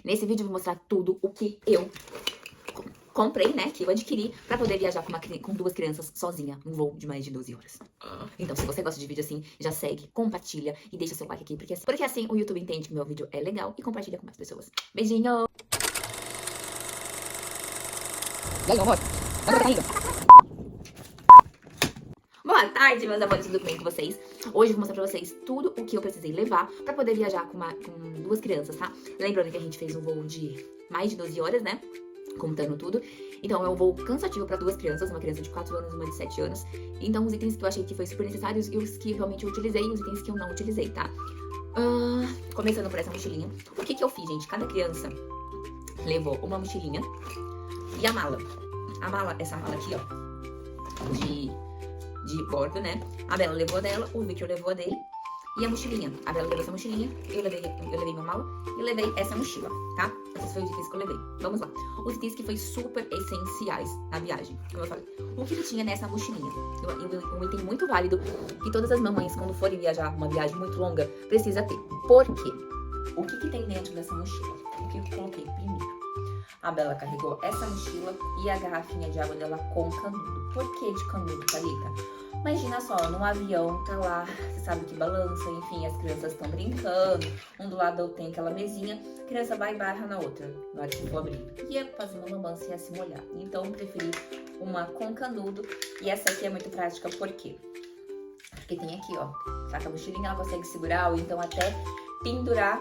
Nesse vídeo eu vou mostrar tudo o que eu comprei, né, que eu adquiri pra poder viajar com duas crianças sozinha, num voo de mais de 12 horas. Então, se você gosta de vídeo assim, já segue, compartilha e deixa seu like aqui, porque assim o YouTube entende que meu vídeo é legal e compartilha com mais pessoas. Beijinho! E aí, amor? Onde tá indo? Boa tarde, meus amores, tudo bem com vocês? Hoje eu vou mostrar pra vocês tudo o que eu precisei levar pra poder viajar com duas crianças, tá? Lembrando que a gente fez um voo de mais de 12 horas, né? Contando tudo. Então é um voo cansativo pra duas crianças, uma criança de 4 anos e uma de 7 anos. Então os itens que eu achei que foi super necessários e os que realmente eu utilizei e os itens que eu não utilizei, tá? Começando por essa mochilinha. O que eu fiz, gente? Cada criança levou uma mochilinha e a mala. Essa mala aqui, ó, de bordo, né? A Bela levou a dela, o Victor levou a dele. E a mochilinha. A Bela levou essa mochilinha, eu levei minha mala e levei essa mochila, tá? Esses foram os itens que eu levei. Vamos lá. Os itens que foi super essenciais na viagem, como eu falei. O que tinha nessa mochilinha? Um item muito válido que todas as mamães, quando forem viajar uma viagem muito longa, precisa ter. Por quê? O que tem dentro dessa mochila? O que eu coloquei primeiro? A Bela carregou essa mochila e a garrafinha de água dela com canudo. Por que de canudo, Thalita? Imagina só, num avião, tá lá, você sabe que balança, enfim, as crianças estão brincando, um do lado tem aquela mesinha, a criança vai e barra na outra, na hora que for abrir. Ia fazer uma lambança e ia se molhar. Então, eu preferi uma com canudo, e essa aqui é muito prática, por quê? Porque tem aqui, ó, saca a mochilinha, ela consegue segurar, ou então até pendurar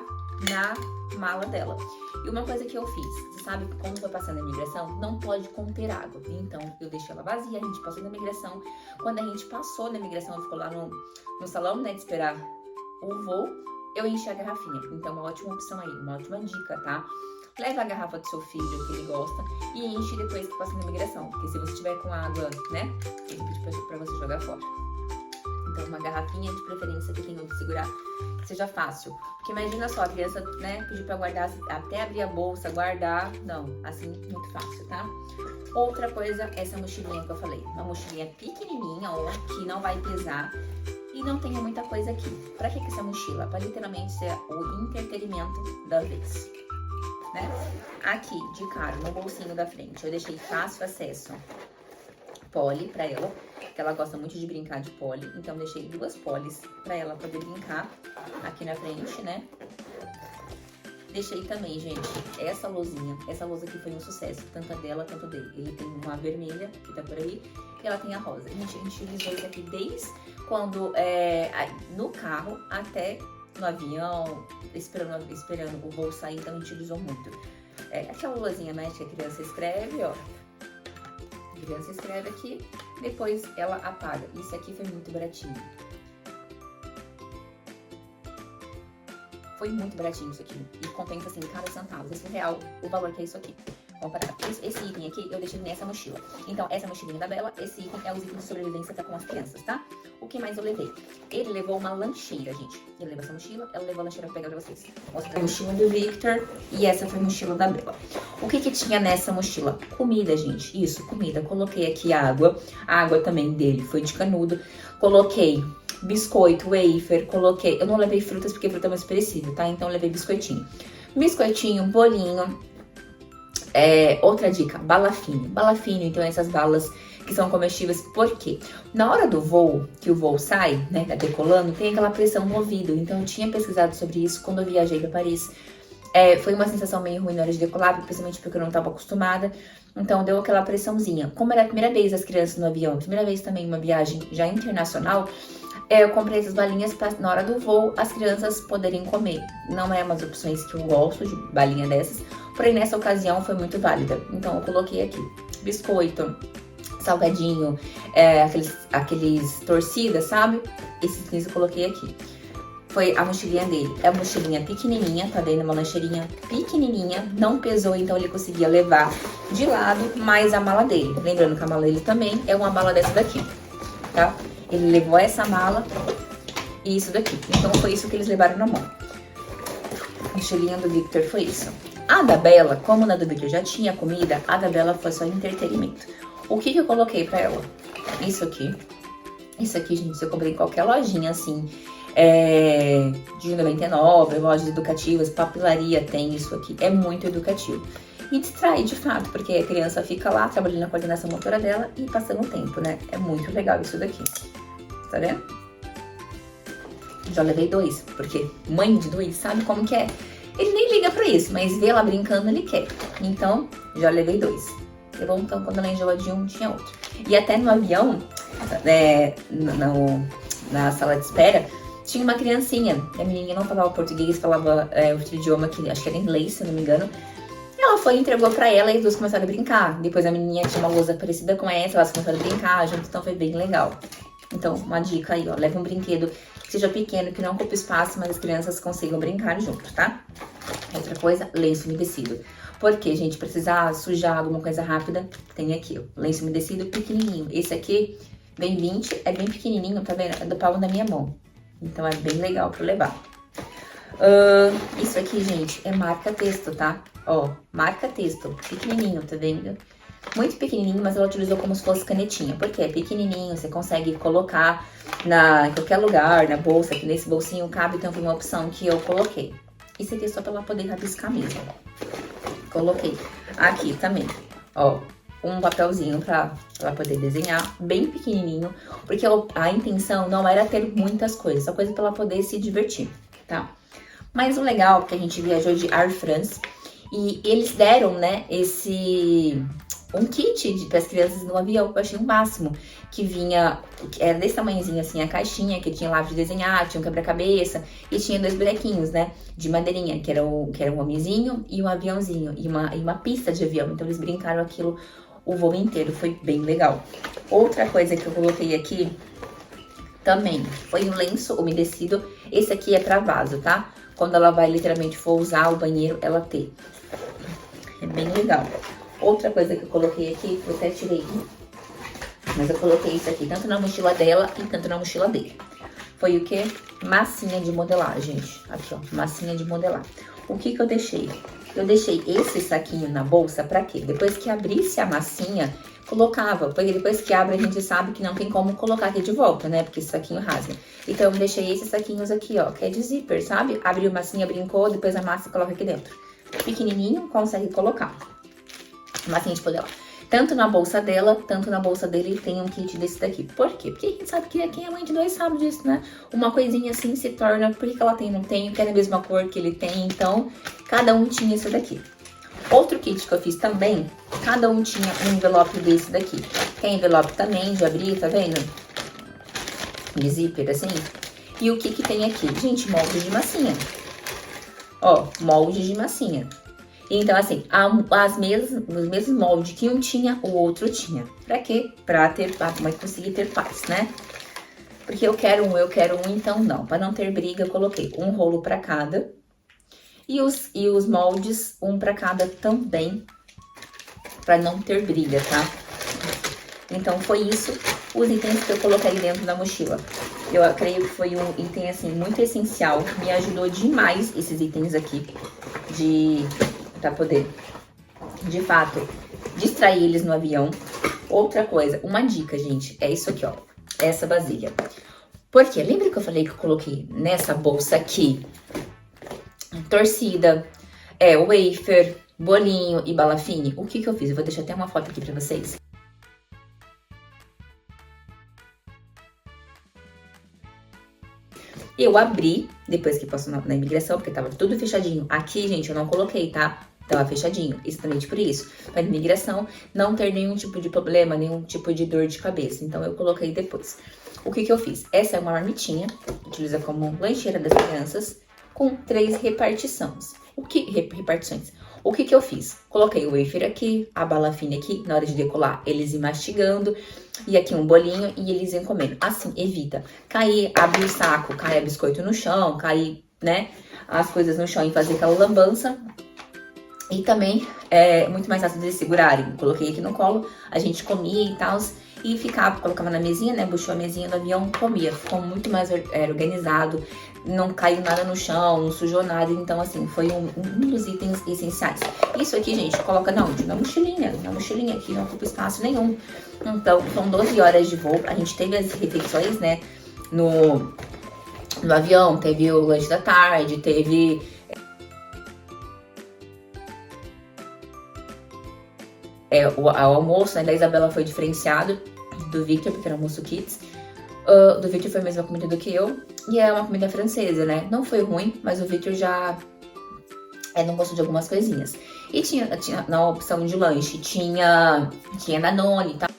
na mala dela. E uma coisa que eu fiz, você sabe que quando foi passando a imigração, não pode conter água. Então, eu deixei ela vazia, a gente passou na imigração. Quando a gente passou na imigração, ficou lá no salão, né, de esperar o voo, eu enchi a garrafinha. Então, uma ótima opção aí, uma ótima dica, tá? Leva a garrafa do seu filho, que ele gosta, e enche depois que passa na imigração. Porque se você tiver com água, né, ele pede pra você jogar fora. Então, uma garrafinha de preferência que tenha onde segurar, que seja fácil. Porque imagina só, a criança, né, pedir pra guardar, até abrir a bolsa, guardar. Não, assim, muito fácil, tá? Outra coisa, essa mochilinha que eu falei. Uma mochilinha pequenininha, ó, que não vai pesar e não tenha muita coisa aqui. Pra que essa mochila? Pra literalmente ser o entretenimento da vez, né? Aqui, de cara, no bolsinho da frente, eu deixei fácil acesso poli pra ela, que ela gosta muito de brincar de poli, então deixei 2 polis pra ela poder brincar aqui na frente, né? Deixei também, gente, essa lousinha aqui foi um sucesso, tanto a dela quanto a dele. Ele tem uma vermelha, que tá por aí, e ela tem a rosa. Gente, a gente utilizou isso aqui desde quando, no carro até no avião, esperando o voo sair, então a gente utilizou muito. Aquela lousinha, né, que a criança escreve, ó. A criança escreve aqui, depois ela apaga. Isso aqui foi muito baratinho. Foi muito baratinho isso aqui. E compensa assim, cada centavo. Esse real, o valor que é isso aqui. Comparado. Esse item aqui eu deixei nessa mochila. Então, essa mochilinha da Bela, esse item é os itens de sobrevivência pra com as crianças, tá? O que mais eu levei? Ele levou uma lancheira, gente. Ele levou essa mochila, ela levou a lancheira pra pegar pra vocês. Mostra a mochila do Victor e essa foi a mochila da Bela. O que tinha nessa mochila? Comida, gente. Isso, comida. Coloquei aqui água. A água também dele foi de canudo. Coloquei biscoito, wafer, coloquei... Eu não levei frutas porque fruta é mais perecível, tá? Então eu levei biscoitinho. Biscoitinho, bolinho. Outra dica, bala fine. Bala fine, então essas balas que são comestíveis, por quê? Na hora do voo, que o voo sai, né, tá decolando, tem aquela pressão no ouvido. Então eu tinha pesquisado sobre isso quando eu viajei pra Paris. Foi uma sensação meio ruim na hora de decolar, principalmente porque eu não estava acostumada. Então deu aquela pressãozinha. Como era a primeira vez as crianças no avião, primeira vez também uma viagem já internacional, eu comprei essas balinhas para na hora do voo as crianças poderem comer. Não é umas opções que eu gosto de balinha dessas, porém nessa ocasião foi muito válida. Então eu coloquei aqui biscoito, salgadinho, aqueles torcidas, sabe? Esses itens eu coloquei aqui. Foi a mochilinha dele. É uma mochilinha pequenininha, tá vendo? Uma lancheirinha pequenininha, não pesou, então ele conseguia levar de lado, mais a mala dele. Lembrando que a mala dele também é uma mala dessa daqui, tá? Ele levou essa mala e isso daqui. Então foi isso que eles levaram na mão. A mochilinha do Victor foi isso. A da Bela, como na do Victor já tinha comida, a da Bela foi só entretenimento. O que eu coloquei pra ela? Isso aqui. Isso aqui, gente, eu comprei em qualquer lojinha, assim, de 99, lojas educativas, papelaria tem isso aqui. É muito educativo. E distrai, de fato, porque a criança fica lá trabalhando na coordenação motora dela e passando o tempo, né? É muito legal isso daqui. Tá vendo? Já levei 2, porque mãe de 2 sabe como que é. Ele nem liga pra isso, mas vê ela brincando, ele quer. Então, já levei 2. Levou então, quando ela enjoa de um, tinha outro. E até no avião, na sala de espera, tinha uma criancinha. A menininha não falava português, falava outro idioma, que acho que era inglês, se não me engano. Ela foi e entregou pra ela e os dois começaram a brincar. Depois a menininha tinha uma lousa parecida com essa, elas começaram a brincar junto, então foi bem legal. Então, uma dica aí, ó, leva um brinquedo que seja pequeno, que não ocupe espaço, mas as crianças consigam brincar junto, tá? Outra coisa, lenço umedecido. Porque, gente, precisar sujar alguma coisa rápida, tem aqui, ó, lenço umedecido pequenininho. Esse aqui, bem 20, é bem pequenininho, tá vendo? É do palmo da minha mão. Então, é bem legal pra levar. Isso aqui, gente, é marca-texto, tá? Ó, marca-texto, pequenininho, tá vendo? Muito pequenininho, mas ela utilizou como se fosse canetinha. Porque é pequenininho, você consegue colocar em qualquer lugar, na bolsa, aqui nesse bolsinho cabe, então foi uma opção que eu coloquei. Isso aqui é só pra ela poder rabiscar mesmo. Coloquei aqui também, ó, um papelzinho pra ela poder desenhar, bem pequenininho, porque a intenção não era ter muitas coisas, só coisa pra ela poder se divertir, tá? Mas o legal é que a gente viajou de Air France e eles deram, né, um kit para as crianças no avião, que eu achei o máximo, que vinha, era desse tamanhozinho assim, a caixinha, que tinha lápis de desenhar, tinha um quebra-cabeça, e tinha 2 bonequinhos, né, de madeirinha, que era um homenzinho e um aviãozinho, e uma pista de avião, então eles brincaram aquilo o voo inteiro, foi bem legal. Outra coisa que eu coloquei aqui, também, foi um lenço umedecido, esse aqui é para vaso, tá? Quando ela vai literalmente for usar o banheiro, ela ter. É bem legal. Outra coisa que eu coloquei aqui, eu até tirei, mas eu coloquei isso aqui, tanto na mochila dela e tanto na mochila dele. Foi o que? Massinha de modelar, gente. Aqui, ó, massinha de modelar. O que que eu deixei? Eu deixei esse saquinho na bolsa pra quê? Depois que abrisse a massinha, colocava. Porque depois que abre, a gente sabe que não tem como colocar aqui de volta, né? Porque esse saquinho rasga. Então, eu deixei esses saquinhos aqui, ó, que é de zíper, sabe? Abriu massinha, brincou, depois a massa coloca aqui dentro. Pequenininho, consegue colocar. Massinha de modelar. Tanto na bolsa dela, tanto na bolsa dele tem um kit desse daqui. Por quê? Porque a gente sabe que quem é mãe de 2 sabe disso, né? Uma coisinha assim se torna, por que ela tem, não tem, que é da mesma cor que ele tem, então cada um tinha isso daqui. Outro kit que eu fiz também, cada um tinha um envelope desse daqui. Tem envelope também de abrir, tá vendo? De zíper, assim. E o que que tem aqui? Gente, molde de massinha. Ó, molde de massinha. Então, assim, os mesmos moldes que um tinha, o outro tinha. Pra quê? Pra mãe conseguir ter paz, né? Porque eu quero um, então não. Pra não ter briga, eu coloquei um rolo pra cada. E os moldes, um pra cada também. Pra não ter briga, tá? Então, foi isso, os itens que eu coloquei dentro da mochila. Eu creio que foi um item, assim, muito essencial. Me ajudou demais esses itens aqui pra poder, de fato, distrair eles no avião. Outra coisa, uma dica, gente, é isso aqui, ó, essa vasilha. Porque lembra que eu falei que eu coloquei nessa bolsa aqui torcida, wafer, bolinho e bala fine? O que que eu fiz? Eu vou deixar até uma foto aqui pra vocês. Eu abri, depois que passou na imigração, porque tava tudo fechadinho. Aqui, gente, eu não coloquei, tá? Tava fechadinho, exatamente por isso. Pra imigração não ter nenhum tipo de problema, nenhum tipo de dor de cabeça. Então, eu coloquei depois. O que que eu fiz? Essa é uma marmitinha, utiliza como lancheira das crianças, com 3 repartições. Repartições. O que que eu fiz? Coloquei o wafer aqui, a bala fine aqui, na hora de decolar, eles iam mastigando, e aqui um bolinho, e eles iam comendo. Assim, evita cair, abrir o saco, cair biscoito no chão, cair, né, as coisas no chão e fazer aquela lambança. E também é muito mais fácil de eles segurarem. Coloquei aqui no colo, a gente comia e tal, e colocava na mesinha, né, buchou a mesinha do avião, comia. Ficou muito mais organizado, não caiu nada no chão, não sujou nada. Então, assim, foi um dos itens essenciais. Isso aqui, gente, coloca na onde? Na mochilinha aqui, não ocupa espaço nenhum. Então, são 12 horas de voo. A gente teve as refeições, né, no avião, teve o lanche da tarde, teve o almoço, né, da Isabela foi diferenciado do Victor, porque era almoço kids. Do Victor foi a mesma comida do que eu, e é uma comida francesa, né? Não foi ruim, mas o Victor já não gostou de algumas coisinhas. E tinha na opção de lanche, tinha Danone e tal.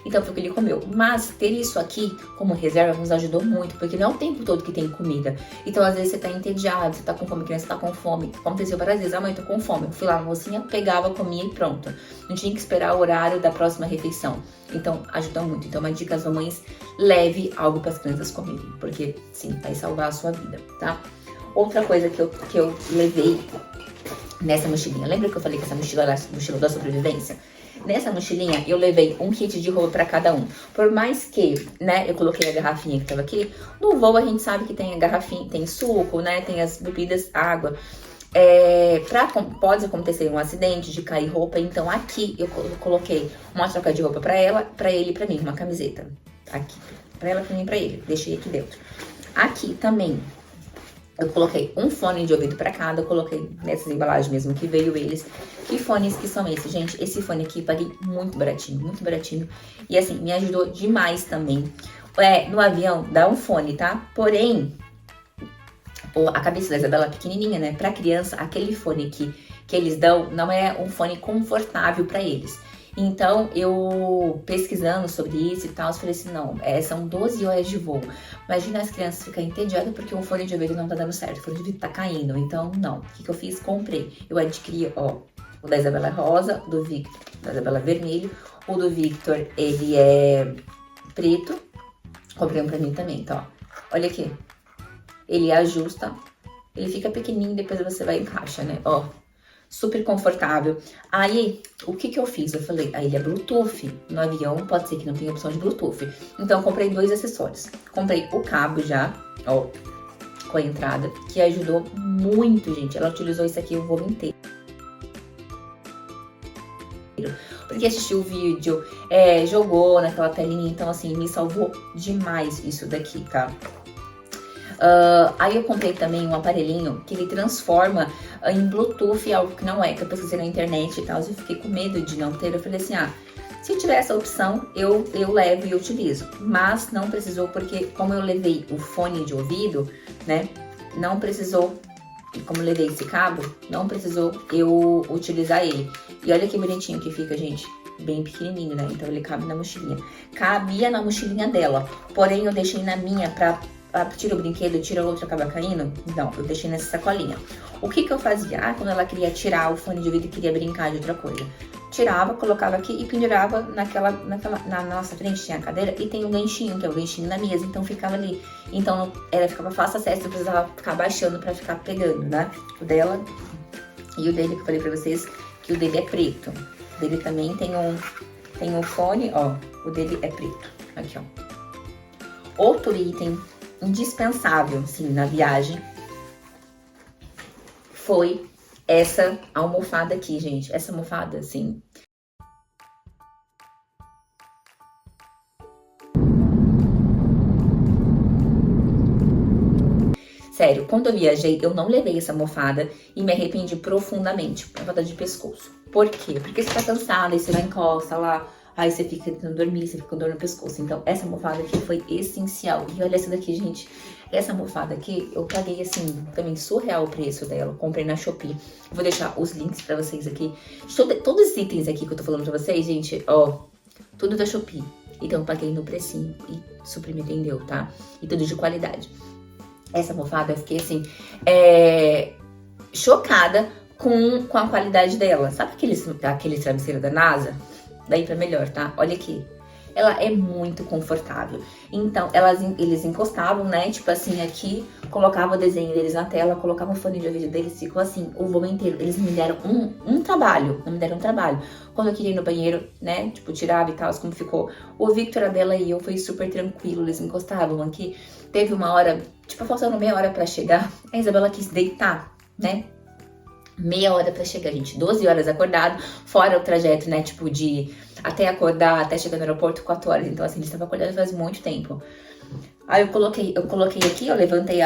Então foi o que ele comeu. Mas ter isso aqui como reserva nos ajudou muito, porque não é o tempo todo que tem comida. Então às vezes você tá entediado, você tá com fome, a criança tá com fome. Aconteceu várias vezes, mãe, tô com fome. Eu fui lá na mocinha, pegava, comia e pronto. Não tinha que esperar o horário da próxima refeição. Então ajuda muito. Então uma dica às mamães, leve algo para as crianças comerem, porque sim, vai salvar a sua vida, tá? Outra coisa que eu levei nessa mochilinha, lembra que eu falei que essa mochila era a mochila da sobrevivência? Nessa mochilinha, eu levei um kit de roupa pra cada um. Por mais que, né, eu coloquei a garrafinha que tava aqui, no voo a gente sabe que tem a garrafinha, tem suco, né, tem as bebidas, água. Pode acontecer um acidente de cair roupa, então aqui eu coloquei uma troca de roupa pra ela, pra ele e pra mim, uma camiseta. Aqui, pra ela, pra mim e pra ele. Deixei aqui dentro. Aqui também, eu coloquei um fone de ouvido pra cada, eu coloquei nessas embalagens mesmo que veio eles. Que fones que são esses, gente? Esse fone aqui paguei muito baratinho, muito baratinho. E assim, me ajudou demais também. No avião dá um fone, tá? Porém, a cabeça da Isabela é pequenininha, né? Pra criança, aquele fone que eles dão não é um fone confortável pra eles. Então, eu pesquisando sobre isso e tal, eu falei assim, não, são 12 horas de voo. Imagina as crianças ficarem entediadas porque o fone de ouvido não tá dando certo, o fone de ouvido tá caindo. Então, não. O que eu fiz? Comprei. Eu adquiri, ó, o da Isabela é rosa, o do Victor, da Isabela é vermelho. O do Victor, ele é preto. Comprei um pra mim também, então, ó. Olha aqui. Ele ajusta, ele fica pequenininho, depois você vai e encaixa, né? Ó. Super confortável. Aí, o que eu fiz? Eu falei, ele é Bluetooth. No avião pode ser que não tenha opção de Bluetooth. Então, eu comprei 2 acessórios. Comprei o cabo já, ó, com a entrada, que ajudou muito, gente. Ela utilizou isso aqui o voo inteiro. Porque assistiu o vídeo, jogou naquela telinha. Então, assim, me salvou demais isso daqui, tá? Aí eu comprei também um aparelhinho que ele transforma em Bluetooth algo que não é, que eu pesquisei na internet e tal, eu fiquei com medo de não ter. Eu falei assim, se tiver essa opção, eu levo e utilizo. Mas não precisou, porque como eu levei o fone de ouvido, né, não precisou, e como eu levei esse cabo, não precisou eu utilizar ele. E olha que bonitinho que fica, gente. Bem pequenininho, né? Então ele cabe na mochilinha. Cabia na mochilinha dela, porém eu deixei na minha pra tira o brinquedo, tira o outro, acaba caindo. Não, eu deixei nessa sacolinha. O que eu fazia? Quando ela queria tirar o fone de ouvido e queria brincar de outra coisa, tirava, colocava aqui e pendurava na nossa frente tinha a cadeira e tem um ganchinho, que é o ganchinho na mesa, então ficava ali. Então ela ficava fácil acesso, eu precisava ficar baixando pra ficar pegando, né? O dela e o dele, que eu falei pra vocês, que o dele é preto. O dele também tem um fone, ó, o dele é preto. Aqui, ó. Outro item indispensável, sim, na viagem, foi essa almofada aqui, gente. Essa almofada, assim, sério, quando eu viajei, eu não levei essa almofada e me arrependi profundamente por falta de pescoço. Por quê? Porque você tá cansada e você vai encosta lá, aí você fica tentando dormir, você fica com dor no pescoço. Então, essa almofada aqui foi essencial. E olha essa daqui, gente. Essa almofada aqui, eu paguei, assim, também surreal o preço dela. Comprei na Shopee. Vou deixar os links pra vocês aqui. Todos os itens aqui que eu tô falando pra vocês, gente, ó, tudo da Shopee. Então, eu paguei no precinho e super me vendeu, tá? E tudo de qualidade. Essa almofada, eu fiquei, assim, chocada com a qualidade dela. Sabe aqueles travesseiros da NASA? Daí pra melhor, tá? Olha aqui. Ela é muito confortável. Então, eles encostavam, né? Tipo assim, aqui, colocava o desenho deles na tela, colocava o fone de ouvido deles, ficou assim, o voo inteiro. Eles me deram um trabalho, não me deram um trabalho. Quando eu queria ir no banheiro, né? Tipo, tirava e tal, como ficou. O Victor, a Bela e eu, foi super tranquilo, eles encostavam aqui. Teve uma hora, tipo, faltando meia hora pra chegar, a Isabela quis deitar, né? meia hora pra chegar, gente. 12 horas acordado, fora o trajeto, né? Tipo, de até acordar, até chegar no aeroporto, 4 horas. Então, assim, eles estavam acordando faz muito tempo. Aí eu coloquei aqui, eu levantei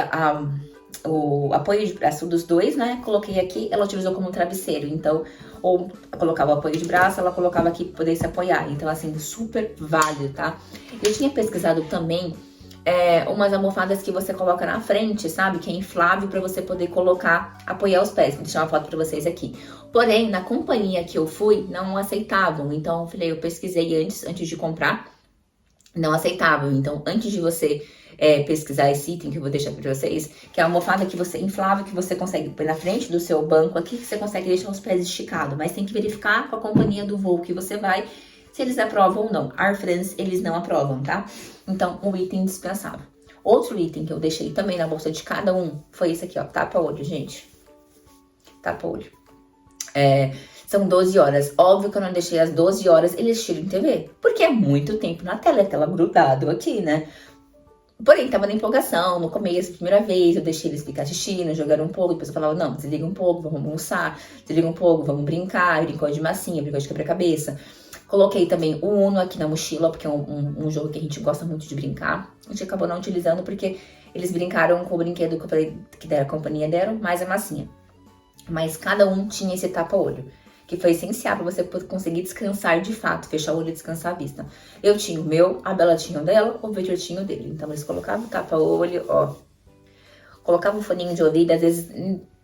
o apoio de braço dos dois, né? Coloquei aqui, ela utilizou como um travesseiro. Então, ou eu colocava o apoio de braço, ela colocava aqui pra poder se apoiar. Então, assim, super válido, tá? Eu tinha pesquisado também umas almofadas que você coloca na frente, sabe? Que é inflável pra você poder colocar, apoiar os pés. Vou deixar uma foto pra vocês aqui. Porém, na companhia que eu fui, não aceitavam. Então, eu falei, eu pesquisei antes de comprar, não aceitavam. Então, antes de você pesquisar esse item que eu vou deixar pra vocês, que é a almofada que você inflável, que você consegue pôr na frente do seu banco aqui, que você consegue deixar os pés esticados. Mas tem que verificar com a companhia do voo que você vai, se eles aprovam ou não. Air France, eles não aprovam, tá? Então, um item indispensável. Outro item que eu deixei também na bolsa de cada um foi esse aqui, ó. Tapa-olho, gente. Tapa-olho. São 12 horas. Óbvio que eu não deixei as 12 horas eles assistindo TV. Porque é muito tempo na tela, é tela grudado aqui, né? Porém, tava na empolgação, no começo, primeira vez, eu deixei eles ficar assistindo, jogaram um pouco, depois eu falava, não, desliga um pouco, vamos almoçar, desliga um pouco, vamos brincar, brincou de massinha, brincou de quebra-cabeça. Coloquei também o Uno aqui na mochila, porque é um jogo que a gente gosta muito de brincar. A gente acabou não utilizando porque eles brincaram com o brinquedo que eu falei que deram, a companhia deram, mais a massinha. Mas cada um tinha esse tapa-olho, que foi essencial para você conseguir descansar de fato, fechar o olho e descansar a vista. Eu tinha o meu, a Bela tinha o dela, o Victor tinha o dele. Então eles colocavam o tapa-olho, ó. Colocavam um foninho de ouvido, às vezes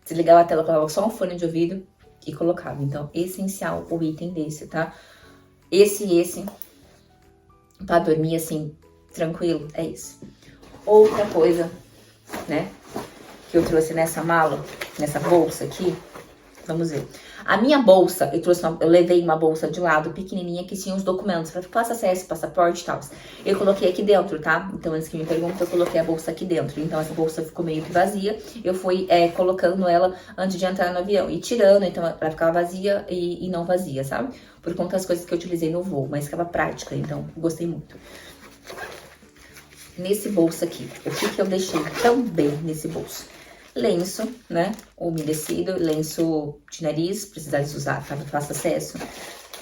desligava a tela, colocava só um fone de ouvido e colocava. Então, essencial o item desse, tá? Esse, pra dormir assim, tranquilo, é isso. Outra coisa, né, que eu trouxe nessa mala, nessa bolsa aqui, vamos ver. A minha bolsa, eu levei uma bolsa de lado pequenininha que tinha os documentos para fácil acesso, passaporte e tal. Eu coloquei aqui dentro, tá? Então, antes que me perguntem, eu coloquei a bolsa aqui dentro. Então, essa bolsa ficou meio que vazia. Eu fui colocando ela antes de entrar no avião e tirando, então ela ficava vazia e não vazia, sabe? Por conta das coisas que eu utilizei no voo, mas ficava prática, então gostei muito. Nesse bolso aqui, o que eu deixei também nesse bolso? Lenço, né, umedecido, lenço de nariz, precisar de usar, tá, fácil acesso.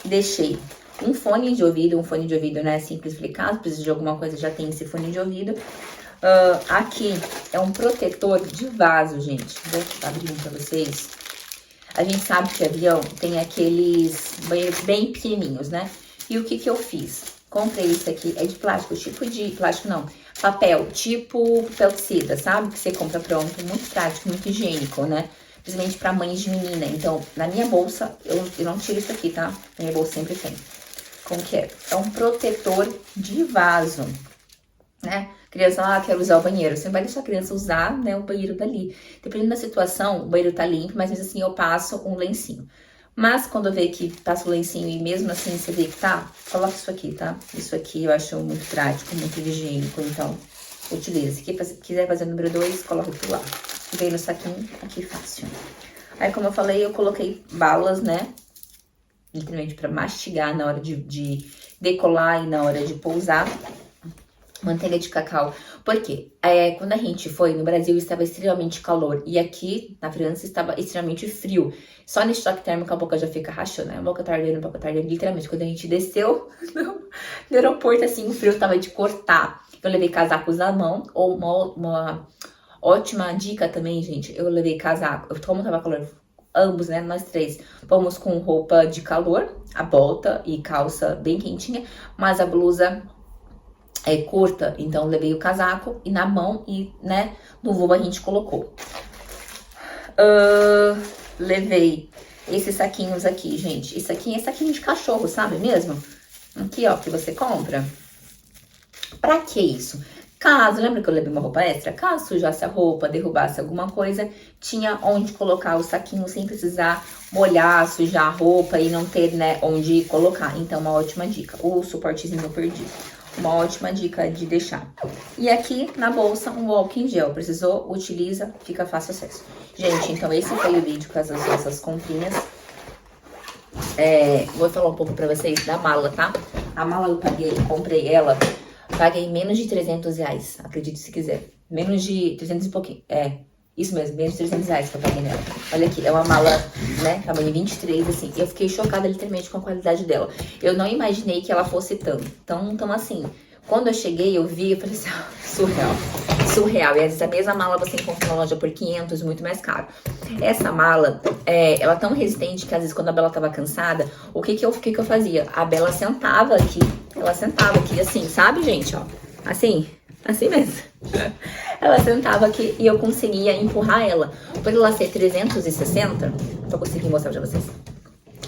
Deixei um fone de ouvido, né, simples explicado, precisa de alguma coisa, já tem esse fone de ouvido. Aqui é um protetor de vaso, gente, vou abrir um pra vocês. A gente sabe que avião tem aqueles banheiros bem pequenininhos, né, e o que eu fiz? Comprei isso aqui, é de plástico, tipo de plástico não, papel, tipo papel de seda, sabe? Que você compra pronto, muito prático, muito higiênico, né? Principalmente pra mães de menina. Então, na minha bolsa, eu não tiro isso aqui, tá? Na minha bolsa sempre tem. Como que é? É um protetor de vaso, né? Criança, quer usar o banheiro. Você não vai deixar a criança usar, né, o banheiro dali. Dependendo da situação, o banheiro tá limpo, mas mesmo assim eu passo um lencinho. Mas quando eu ver que passa o lencinho e mesmo assim você vê que tá, coloca isso aqui, tá? Isso aqui eu acho muito prático, muito higiênico, então utiliza. Se quiser fazer o número 2, coloca aqui lá. Vem no saquinho, aqui fácil. Aí, como eu falei, eu coloquei balas, né? Literalmente pra mastigar na hora de decolar e na hora de pousar. Manteiga de cacau. Por quê? Quando a gente foi, no Brasil estava extremamente calor. E aqui, na França, estava extremamente frio. Só nesse choque térmico a boca já fica rachando, né? A boca tá ardendo. Literalmente, quando a gente desceu no aeroporto, assim, o frio tava de cortar. Eu levei casacos na mão. Ou uma ótima dica também, gente. Eu levei casaco. Como tava calor, ambos, né? Nós três. Vamos com roupa de calor. A bota e calça bem quentinha. Mas a blusa curta, então levei o casaco e na mão e, né, no voo a gente colocou. Levei esses saquinhos aqui, gente. Isso aqui é saquinho de cachorro, sabe mesmo? Aqui, ó, que você compra. Pra que isso? Caso, lembra que eu levei uma roupa extra? Caso sujasse a roupa, derrubasse alguma coisa, tinha onde colocar o saquinho sem precisar molhar, sujar a roupa e não ter, né, onde colocar. Então, uma ótima dica. O suportezinho eu perdi. Uma ótima dica de deixar. E aqui na bolsa um álcool gel. Precisou, utiliza, fica fácil acesso. Gente, então esse foi o vídeo com as nossas comprinhas. Vou falar um pouco pra vocês da mala, tá? A mala eu comprei ela, paguei menos de R$300, acredite se quiser. Menos de 300 e pouquinho, Isso mesmo, menos de 300 reais que eu paguei nela. Olha aqui, é uma mala, né, tamanho 23, assim. Eu fiquei chocada, literalmente, com a qualidade dela. Eu não imaginei que ela fosse tão assim. Quando eu cheguei, eu vi, eu falei assim, surreal. Surreal. E às vezes a mesma mala você encontra na loja por 500, muito mais caro. Essa mala, ela é tão resistente que às vezes quando a Bela tava cansada, o que que eu fazia? A Bela sentava aqui, ela sentava aqui assim, sabe, gente, ó? Assim mesmo. Ela sentava aqui e eu conseguia empurrar ela. Por ela ser 360, eu consegui mostrar pra vocês.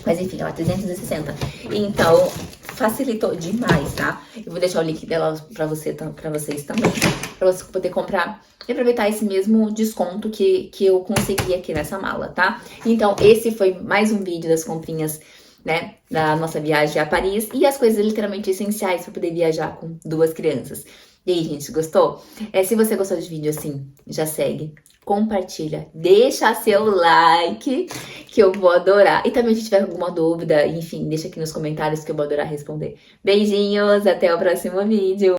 Mas enfim, ela é 360. Então, facilitou demais, tá? Eu vou deixar o link dela pra vocês também. Pra você poder comprar e aproveitar esse mesmo desconto que eu consegui aqui nessa mala, tá? Então, esse foi mais um vídeo das comprinhas, né, da nossa viagem a Paris. E as coisas literalmente essenciais pra poder viajar com duas crianças. E aí, gente, gostou? Se você gostou desse vídeo assim, já segue, compartilha, deixa seu like, que eu vou adorar. E também se tiver alguma dúvida, enfim, deixa aqui nos comentários que eu vou adorar responder. Beijinhos, até o próximo vídeo.